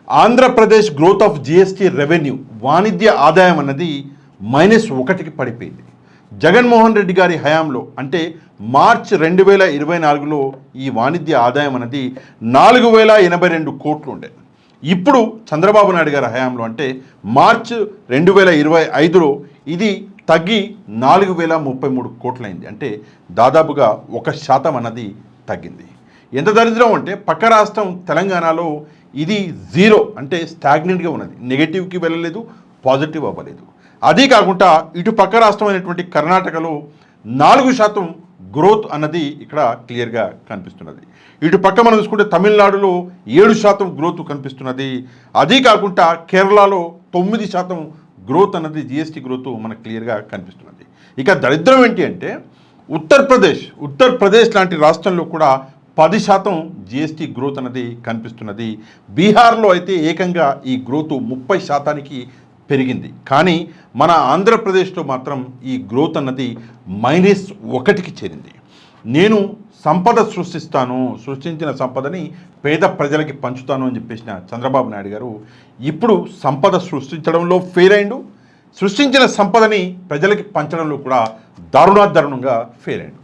Andhra Pradesh growth of GST revenue వాణిజ్య ఆదాయం అన్నది -1కి పడిపోయింది. జగన్మోహన్ రెడ్డి గారి హయాంలో అంటే మార్చ్ 2024లో ఈ వాణిజ్య ఆదాయం అన్నది 4082 కోట్లు ఉండే. ఇప్పుడు చంద్రబాబు నాయుడు గారి హయాంలో అంటే మార్చ్ 2025లో ఇది తగ్గి 4033 కోట్లయింది. అంటే దాదాపుగా 1% అన్నది తగ్గింది. ఎంత దరిద్రం అంటే పక్క రాష్ట్రం తెలంగాణలో ఇది 0 అంటే స్టాగ్నెంట్గా ఉన్నది, నెగటివ్కి వెళ్ళలేదు, పాజిటివ్ అవ్వలేదు. అదీ కాకుండా ఇటు పక్క రాష్ట్రమైనటువంటి కర్ణాటకలో 4% గ్రోత్ అన్నది ఇక్కడ క్లియర్గా కనిపిస్తున్నది. ఇటు పక్క మనం చూసుకుంటే తమిళనాడులో 7% గ్రోత్ కనిపిస్తున్నది. అదీ కాకుండా కేరళలో 9% గ్రోత్ అన్నది జిఎస్టీ గ్రోత్ మనకు క్లియర్గా కనిపిస్తున్నది. ఇక దరిద్రం ఏంటి అంటే ఉత్తరప్రదేశ్ లాంటి రాష్ట్రంలో కూడా 10% జిఎస్టీ గ్రోత్ అన్నది కనిపిస్తున్నది. బీహార్లో అయితే ఏకంగా ఈ గ్రోత్ 30%కి పెరిగింది. కానీ మన ఆంధ్రప్రదేశ్లో మాత్రం ఈ గ్రోత్ అన్నది -1కి చేరింది. నేను సంపద సృష్టించిన సంపదని పేద ప్రజలకి పంచుతాను అని చెప్పేసిన చంద్రబాబు నాయుడు గారు ఇప్పుడు సంపద సృష్టించడంలో ఫెయిల్ అయిండు, సృష్టించిన సంపదని ప్రజలకి పంచడంలో కూడా దారుణంగా ఫెయిల్ అయిండు.